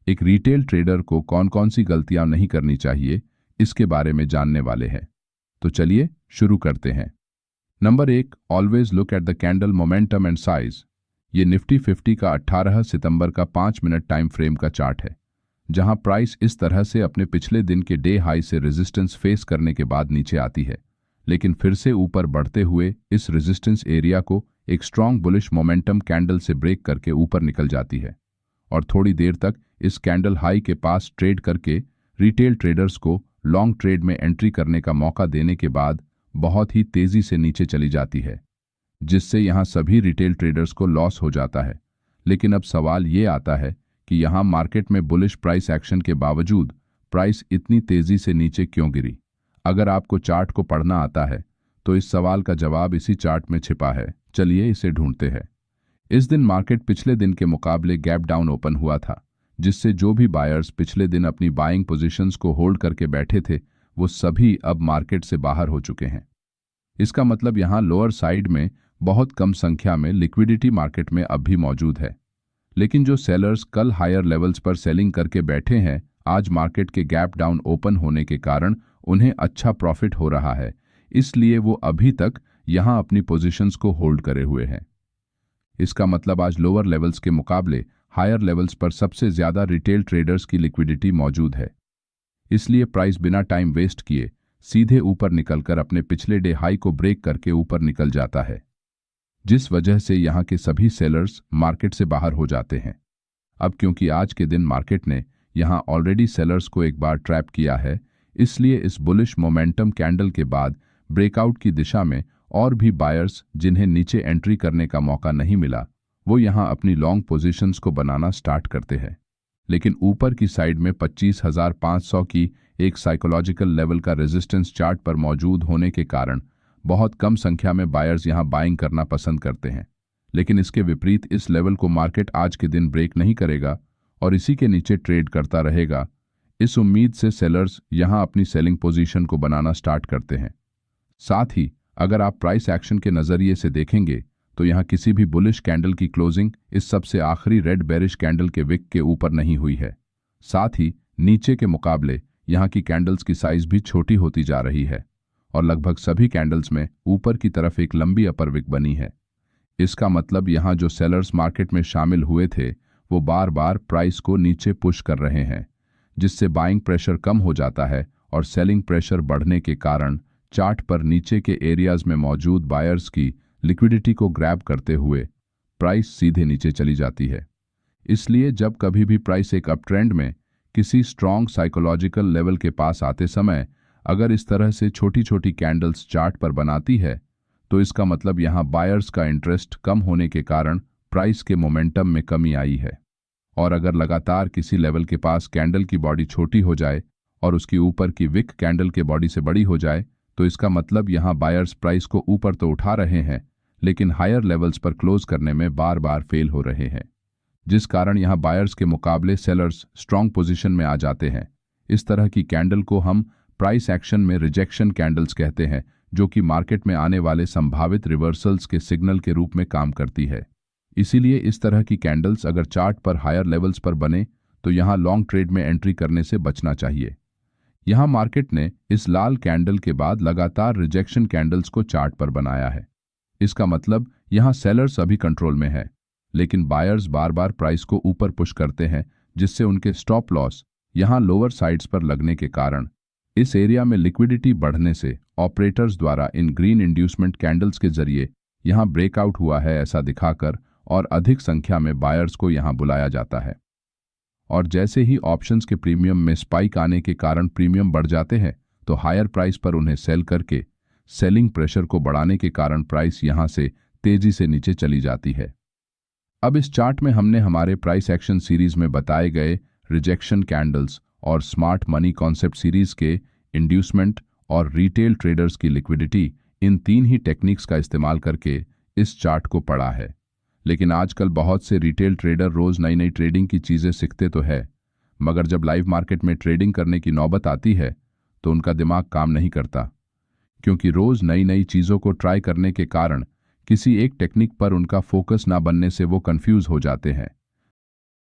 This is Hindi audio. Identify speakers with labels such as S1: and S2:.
S1: एक रिटेल ट्रेडर को कौन कौन सी गलतियां नहीं करनी चाहिए, इसके बारे में जानने वाले हैं। तो चलिए शुरू करते हैं। Number 1, always look at the candle momentum and size. ये निफ्टी 50 का 18 सितंबर का 5 मिनट टाइम फ्रेम का चार्ट है, जहां प्राइस इस तरह से अपने पिछले दिन के डे हाई से रेजिस्टेंस फेस करने के बाद नीचे आती है, लेकिन फिर से ऊपर बढ़ते हुए इस रेजिस्टेंस एरिया को एक स्ट्रॉन्ग बुलिश मोमेंटम कैंडल से ब्रेक करके ऊपर निकल जाती है और थोड़ी देर तक इस कैंडल हाई के पास ट्रेड करके रिटेल ट्रेडर्स को लॉन्ग ट्रेड में एंट्री करने का मौका देने के बाद बहुत ही तेजी से नीचे चली जाती है, जिससे यहां सभी रिटेल ट्रेडर्स को लॉस हो जाता है। लेकिन अब सवाल ये आता है कि यहां मार्केट में बुलिश प्राइस एक्शन के बावजूद प्राइस इतनी तेजी से नीचे क्यों गिरी। अगर आपको चार्ट को पढ़ना आता है तो इस सवाल का जवाब इसी चार्ट में छिपा है। चलिए इसे ढूंढते हैं। इस दिन मार्केट पिछले दिन के मुकाबले गैप डाउन ओपन हुआ था, जिससे जो भी बायर्स पिछले दिन अपनी बाइंग पोजीशंस को होल्ड करके बैठे थे वो सभी अब मार्केट से बाहर हो चुके हैं। इसका मतलब यहां लोअर साइड में बहुत कम संख्या में लिक्विडिटी मार्केट में अब भी मौजूद है। लेकिन जो सेलर्स कल हायर लेवल्स पर सेलिंग करके बैठे हैं, आज मार्केट के गैप डाउन ओपन होने के कारण उन्हें अच्छा प्रॉफिट हो रहा है, इसलिए वो अभी तक यहां अपनी पोजीशंस को होल्ड करे हुए हैं। इसका मतलब आज लोअर लेवल्स के मुकाबले हायर लेवल्स पर सबसे ज्यादा रिटेल ट्रेडर्स की लिक्विडिटी मौजूद है। इसलिए प्राइस बिना टाइम वेस्ट किए सीधे ऊपर निकलकर अपने पिछले डे हाई को ब्रेक करके ऊपर निकल जाता है, जिस वजह से यहां के सभी सेलर्स मार्केट से बाहर हो जाते हैं। अब क्योंकि आज के दिन मार्केट ने यहां ऑलरेडी सेलर्स को एक बार ट्रैप किया है, इसलिए इस बुलिश मोमेंटम कैंडल के बाद ब्रेकआउट की दिशा में और भी बायर्स जिन्हें नीचे एंट्री करने का मौका नहीं मिला, वो यहां अपनी लॉन्ग पोजीशंस को बनाना स्टार्ट करते हैं। लेकिन ऊपर की साइड में 25,500 की एक साइकोलॉजिकल लेवल का रेजिस्टेंस चार्ट पर मौजूद होने के कारण बहुत कम संख्या में बायर्स यहां बाइंग करना पसंद करते हैं। लेकिन इसके विपरीत इस लेवल को मार्केट आज के दिन ब्रेक नहीं करेगा और इसी के नीचे ट्रेड करता रहेगा। इस उम्मीद से सेलर्स यहां अपनी सेलिंग पोजीशन को बनाना स्टार्ट करते हैं। साथ ही अगर आप प्राइस एक्शन के नजरिए से देखेंगे तो यहां किसी भी बुलिश कैंडल की क्लोजिंग इस सबसे आखिरी रेड बेरिश कैंडल के विक के ऊपर नहीं हुई है। साथ ही नीचे के मुकाबले यहां की कैंडल्स की साइज भी छोटी होती जा रही है और लगभग सभी कैंडल्स में ऊपर की तरफ एक लंबी अपर विक बनी है। इसका मतलब यहां जो सेलर्स मार्केट में शामिल हुए थे वो बार बार प्राइस को नीचे पुश कर रहे हैं, जिससे बाइंग प्रेशर कम हो जाता है और सेलिंग प्रेशर बढ़ने के कारण चार्ट पर नीचे के एरियाज में मौजूद बायर्स की लिक्विडिटी को ग्रैब करते हुए प्राइस सीधे नीचे चली जाती है। इसलिए जब कभी भी प्राइस एक अप ट्रेंड में किसी स्ट्रॉन्ग साइकोलॉजिकल लेवल के पास आते समय अगर इस तरह से छोटी छोटी कैंडल्स चार्ट पर बनाती है, तो इसका मतलब यहां बायर्स का इंटरेस्ट कम होने के कारण प्राइस के मोमेंटम में कमी आई है। और अगर लगातार किसी लेवल के पास कैंडल की बॉडी छोटी हो जाए और उसकी ऊपर की विक कैंडल के बॉडी से बड़ी हो जाए, तो इसका मतलब यहां बायर्स प्राइस को ऊपर तो उठा रहे हैं, लेकिन हायर लेवल्स पर क्लोज करने में बार बार फेल हो रहे हैं, जिस कारण यहां बायर्स के मुकाबले सेलर्स स्ट्रॉन्ग पोजीशन में आ जाते हैं। इस तरह की कैंडल को हम प्राइस एक्शन में रिजेक्शन कैंडल्स कहते हैं, जो कि मार्केट में आने वाले संभावित रिवर्सल्स के सिग्नल के रूप में काम करती है। इसीलिए इस तरह की कैंडल्स अगर चार्ट पर हायर लेवल्स पर बने तो यहां लॉन्ग ट्रेड में एंट्री करने से बचना चाहिए। यहां मार्केट ने इस लाल कैंडल के बाद लगातार रिजेक्शन कैंडल्स को चार्ट पर बनाया है। इसका मतलब यहां सेलर्स अभी कंट्रोल में है, लेकिन बायर्स बार बार प्राइस को ऊपर पुश करते हैं, जिससे उनके स्टॉप लॉस यहां लोअर साइड्स पर लगने के कारण इस एरिया में लिक्विडिटी बढ़ने से ऑपरेटर्स द्वारा इन ग्रीन इंड्यूसमेंट कैंडल्स के जरिए यहां ब्रेकआउट हुआ है ऐसा दिखाकर और अधिक संख्या में बायर्स को यहां बुलाया जाता है। और जैसे ही ऑप्शंस के प्रीमियम में स्पाइक आने के कारण प्रीमियम बढ़ जाते हैं, तो हायर प्राइस पर उन्हें सेल करके सेलिंग प्रेशर को बढ़ाने के कारण प्राइस यहां से तेजी से नीचे चली जाती है। अब इस चार्ट में हमने हमारे प्राइस एक्शन सीरीज में बताए गए रिजेक्शन कैंडल्स और स्मार्ट मनी कॉन्सेप्ट सीरीज के इंड्यूसमेंट और रिटेल ट्रेडर्स की लिक्विडिटी, इन तीन ही टेक्निक्स का इस्तेमाल करके इस चार्ट को पढ़ा है। लेकिन आजकल बहुत से रिटेल ट्रेडर रोज नई नई ट्रेडिंग की चीजें सीखते तो है, मगर जब लाइव मार्केट में ट्रेडिंग करने की नौबत आती है तो उनका दिमाग काम नहीं करता, क्योंकि रोज नई नई चीजों को ट्राई करने के कारण किसी एक टेक्निक पर उनका फोकस ना बनने से वो कंफ्यूज हो जाते हैं